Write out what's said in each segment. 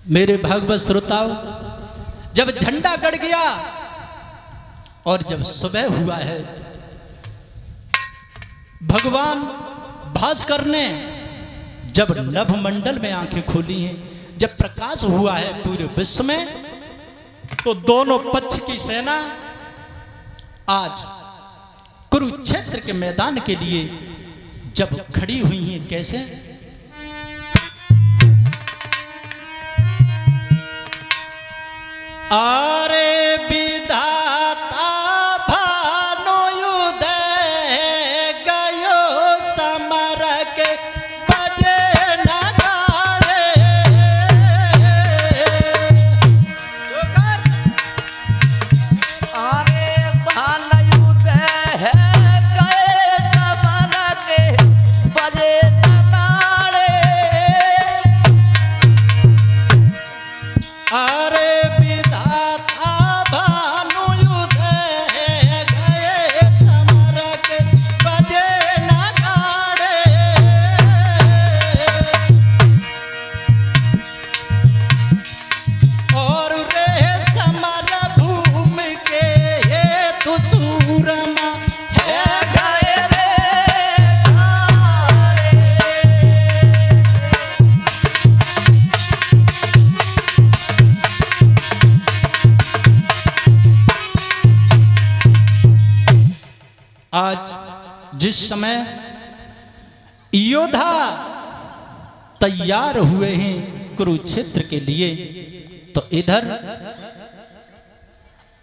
मेरे भागवत श्रोताओं, जब झंडा गड़ गया और जब सुबह हुआ है, भगवान भास्कर ने जब नभमंडल में आंखें खोली हैं, जब प्रकाश हुआ है पूरे विश्व में, तो दोनों पक्ष की सेना आज कुरुक्षेत्र के मैदान के लिए जब खड़ी हुई हैं, कैसे? आरे विधाता भानुयुदय गयो समर के बजे नगाड़े। आरे भानुयुदय गए समर के बजे नगाड़े। आरे आज जिस समय योद्धा तैयार हुए हैं कुरुक्षेत्र के लिए, तो इधर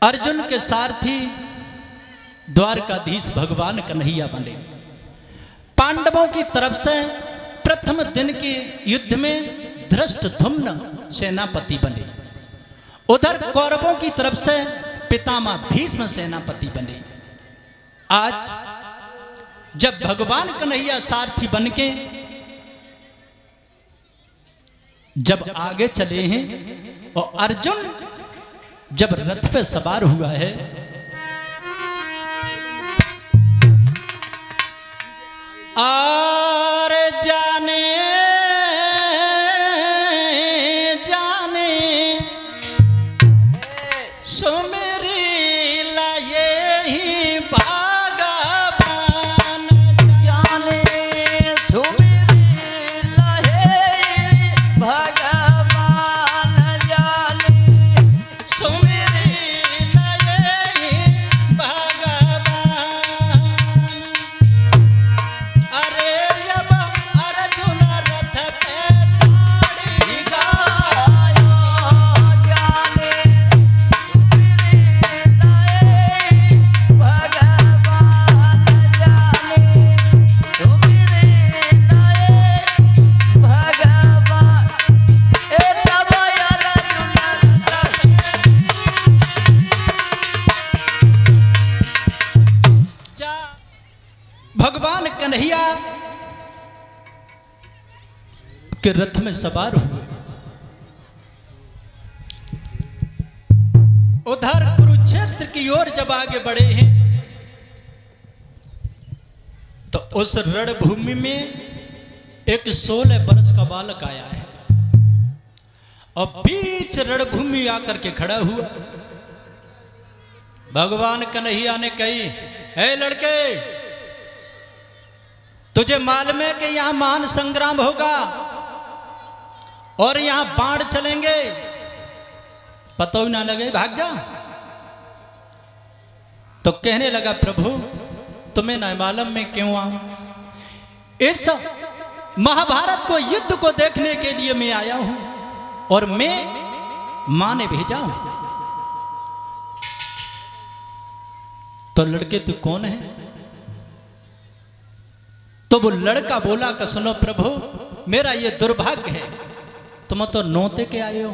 अर्जुन के सारथी द्वारकाधीश भगवान कन्हैया बने। पांडवों की तरफ से प्रथम दिन के युद्ध में धृष्टद्युम्न सेनापति बने। उधर कौरवों की तरफ से पितामह भीष्म सेनापति बने। आज जब भगवान कन्हैया सारथी बनके जब आगे चले हैं और अर्जुन जब रथ पे सवार हुआ है, आर जाने जाने सुमेरी लाए ही भगवान, जाने सुमेरी लाए भगवान, जाने सुमेरी लाए ही भगवान। अरे जब अर्जुन रथ पे चढ़ी गाया, जाने सुमेरी लाए भगवान, जाने सुमेरी लाए भगवान। ए तब जा भगवान कन्हैया के रथ में सवार हुए। उधर कुरुक्षेत्र की ओर जब आगे बढ़े हैं, तो उस रणभूमि में एक 16 वर्ष का बालक आया है और बीच रणभूमि आकर के खड़ा हुआ। भगवान कन्हैया ने कही, हे लड़के, तुझे मालूम है कि यहां महान संग्राम होगा और यहां बाण चलेंगे, पता ही ना लगे, भाग जा। तो कहने लगा, प्रभु तुम्हें ना मालूम मैं क्यों आऊं? इस महाभारत को युद्ध को देखने के लिए मैं आया हूं और मैं मां ने भेजा हूं। तो लड़के तू कौन है? तो वो लड़का बोला कि सुनो प्रभु, मेरा ये दुर्भाग्य है, तुम तो न्योते के आए हो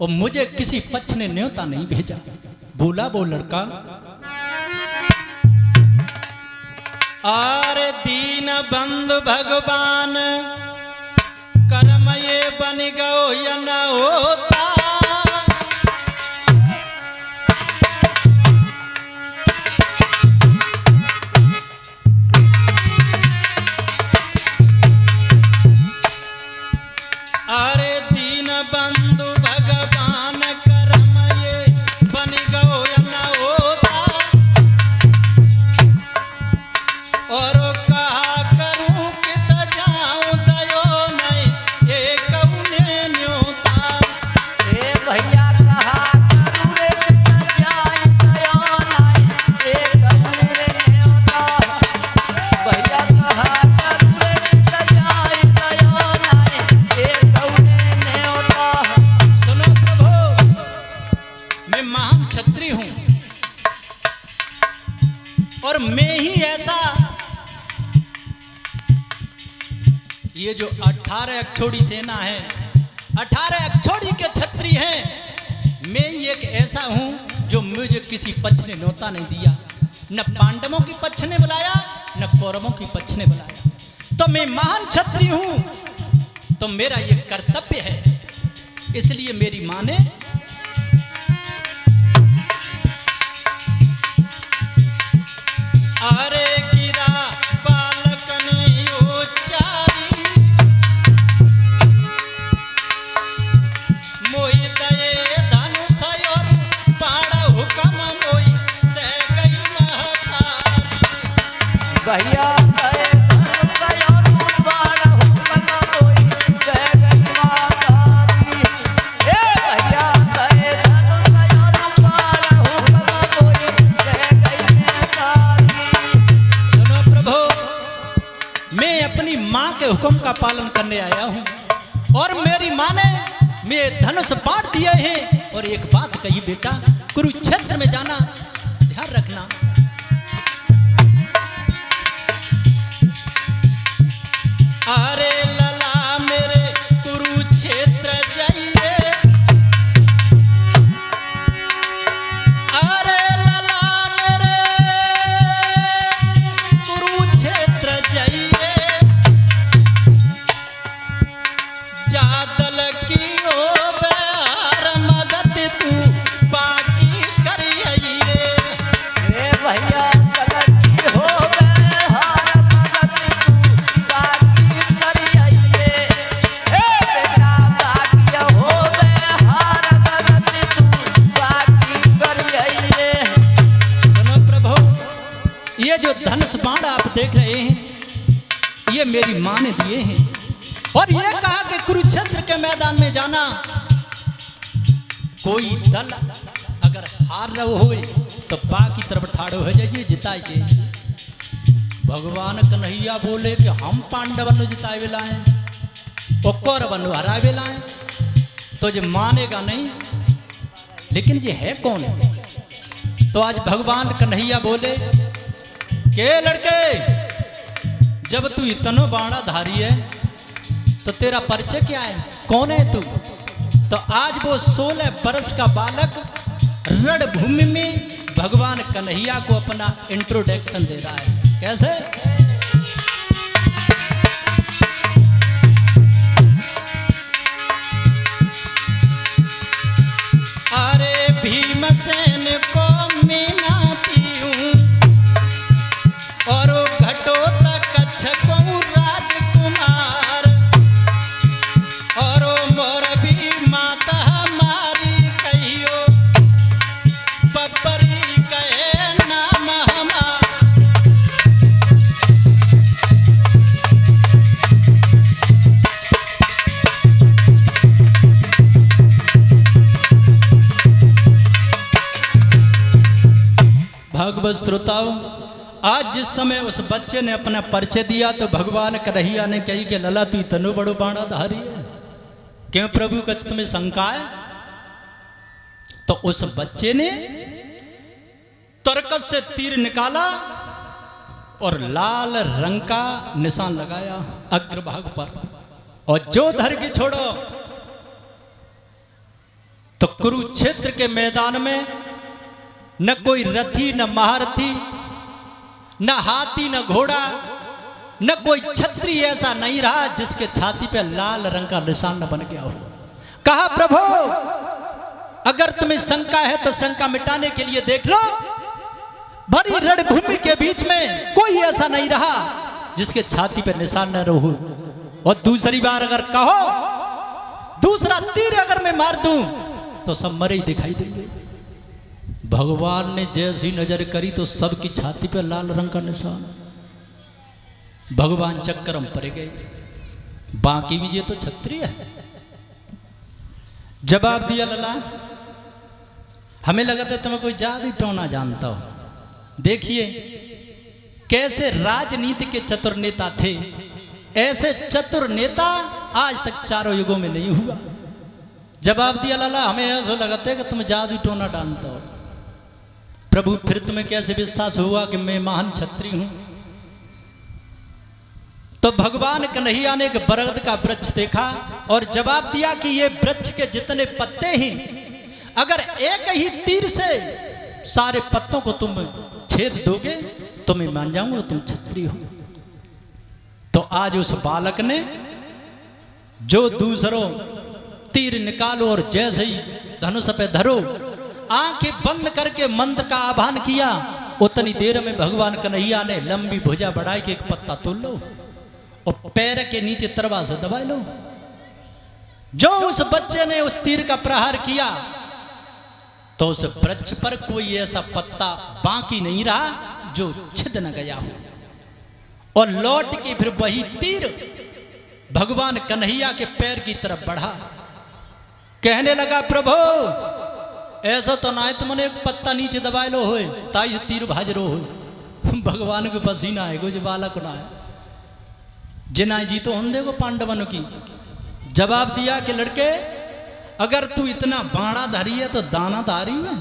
और मुझे किसी पक्ष ने न्योता नहीं भेजा। बोला वो लड़का, आरे दीन बंधु भगवान कर्म ये बन गयो या न होता। अरे दीन बंधु ये जो 18 अक्षौड़ी सेना है, 18 अक्षौड़ी के छत्री हैं, मैं ही एक ऐसा हूं जो मुझे किसी पक्ष ने न्योता नहीं दिया, न पांडवों के पक्ष ने बुलाया न कौरवों के पक्ष ने बुलाया। तो मैं महान छत्री हूं, तो मेरा ये कर्तव्य है। इसलिए मेरी मां ने अरे गिरा बालक ने उच्चारी, मोहि दये धनुष और बाण हुकम मोहि दे गई महतारी। भैया गए धनुष और बाण हुकम मोहि दे गई महतारी। हे भैया गए धनुष और बाण हुकम मोहि दे गई महतारी। सुनो प्रभु, मैं अपनी मां के हुक्म का पालन करने आया हूं और मेरी मां ने मैं धनुष बांट दिए हैं। और एक बात कही बेटा, कुरुक्षेत्र में जाना ध्यान रखना। अरे लला मेरे कुरुक्षेत्र जाइए, अरे लला मेरे कुरुक्षेत्र जाइए, जादल की ओ बेहार मदद तू बाकी करिए। हे भैया गलती हो गए हार मदद तू बाकी करिए। हे बेटा बाकी हो गए हार मदद तू बाकी करिए। सुनो प्रभु, ये जो धनुष बाण आप देख रहे हैं, ये मेरी मां ने दिए हैं। और ये कहा कि कुरुक्षेत्र के मैदान में जाना, कोई दल अगर हार रहो हो तो पा की तरफ ठाड़ो हो जाइए, जिताइए। भगवान कन्हैया बोले कि हम पांडवन जिताए लाए और कौरवन हरावे लाए, तो जो मानेगा नहीं। लेकिन ये है कौन? तो आज भगवान कन्हैया बोले के लड़के, जब तू इतना बाणा धारी है तो तेरा परिचय क्या है, कौन है तू? तो आज वो 16 वर्ष का बालक रणभूमि में भगवान कन्हैया को अपना इंट्रोडक्शन दे रहा है। कैसे? अरे भीमसेन को मीनाती हूँ और घटो तक को राजकुमार, और मोर भी माता हमारी कहियो बब्बरी कहे नाम हमार। भागवत श्रोताओं, आज जिस समय उस बच्चे ने अपना परिचय दिया तो भगवान कन्हैया ने कही कि लला तू इतनो बड़ो बाणा धारी है, क्यों प्रभु कछ तुम्हें शंका है? तो उस बच्चे ने तरकस से तीर निकाला और लाल रंग का निशान लगाया अग्रभाग पर, और जो धर की छोड़ो। तो कुरुक्षेत्र के मैदान में न कोई रथी न महारथी, न हाथी न घोड़ा, न कोई छत्री ऐसा नहीं रहा जिसके छाती पे लाल रंग का निशान न बन गया हो। कहा प्रभु अगर तुम्हें शंका है तो शंका मिटाने के लिए देख लो, भरी रणभूमि के बीच में कोई ऐसा नहीं रहा जिसके छाती पे निशान न रहो। और दूसरी बार अगर कहो, दूसरा तीर अगर मैं मार दूं तो सब मरे ही दिखाई देंगे। भगवान ने जैसी नजर करी तो सबकी छाती पे लाल रंग का निशान। भगवान चक्कर में पड़ गए, बाकी भी ये तो क्षत्रिय है। जवाब दिया लला, हमें लगा था तुम्हें कोई जादू टोना जानता हो। देखिए कैसे राजनीति के चतुर नेता थे, ऐसे चतुर नेता आज तक चारों युगों में नहीं हुआ। जवाब दिया लला, हमें ऐसा लगता है कि तुम जादू टोना जानता हो। प्रभु फिर तुम्हें कैसे विश्वास हुआ कि मैं महान क्षत्रिय हूं? तो भगवान कन्हैया ने एक बरगद का वृक्ष देखा और जवाब दिया कि ये वृक्ष के जितने पत्ते हैं, अगर एक ही तीर से सारे पत्तों को तुम छेद दोगे तो मैं मान जाऊंगा तुम क्षत्रिय हो। तो आज उस बालक ने जो दूसरों तीर निकालो और जैसे ही धनुष पे धरो, आंखें बंद करके मंत्र का आह्वान किया, उतनी देर में भगवान कन्हैया ने लंबी भुजा बढ़ाई के एक पत्ता तोड़ लो और पैर के नीचे तरवा से दबा लो। जो उस बच्चे ने उस तीर का प्रहार किया तो उस वृक्ष पर कोई ऐसा पत्ता बाकी नहीं रहा जो छिद न गया हो, और लौट के फिर वही तीर भगवान कन्हैया के पैर की तरफ बढ़ा। कहने लगा, प्रभु ऐसा तो ना है, तुमने एक पत्ता नीचे दबाए लो होए ताई तीर भाज रो हो। भगवान के पसीना है कुछ बालक ना है जिनाई जी तो हम देखो पांडवन की। जवाब दिया कि लड़के, अगर तू इतना बाणा धारी है तो दाना धारी है।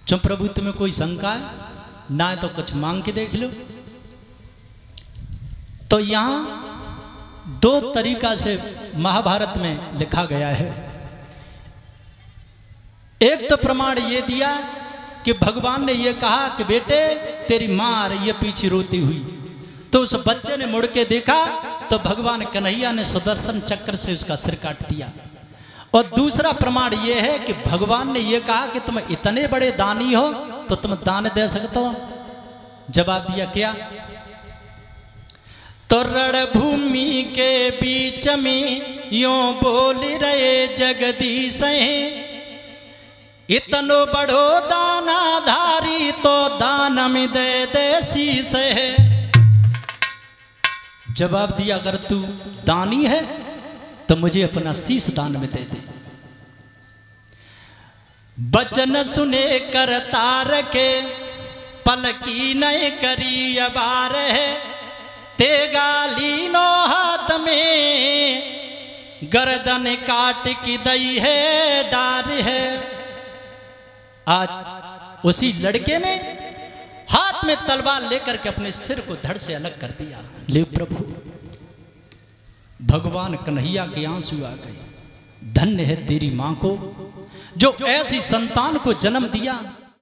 जो प्रभु तुम्हें कोई शंका है ना है तो कुछ मांग के देख लो। तो यहां दो तरीका से महाभारत में लिखा गया है। एक तो प्रमाण ये दिया कि भगवान ने ये कहा कि बेटे तेरी मां आ रही है पीछे रोती हुई, तो उस बच्चे ने मुड़ के देखा तो भगवान कन्हैया ने सुदर्शन चक्र से उसका सिर काट दिया। और दूसरा प्रमाण ये है कि भगवान ने ये कहा कि तुम इतने बड़े दानी हो तो तुम दान दे सकते हो। जवाब दिया क्या? तो रणभूमि के बीच में यूं बोल रहे जगदीश हैं, इतनो बड़ो दाना धारी तो दान में दे दे शीश है। जवाब दिया, अगर तू दानी है तो मुझे अपना शीश दान में दे दे। बचन सुने कर तार के पलकी नहीं करी अबार है, ते गाली नो हाथ में गर्दन काट की दई है डार है। आज उसी लड़के ने हाथ में तलवार लेकर के अपने सिर को धड़ से अलग कर दिया। ले प्रभु, भगवान कन्हैया के आंसू आ गए। धन्य है तेरी मां को जो ऐसी संतान को जन्म दिया।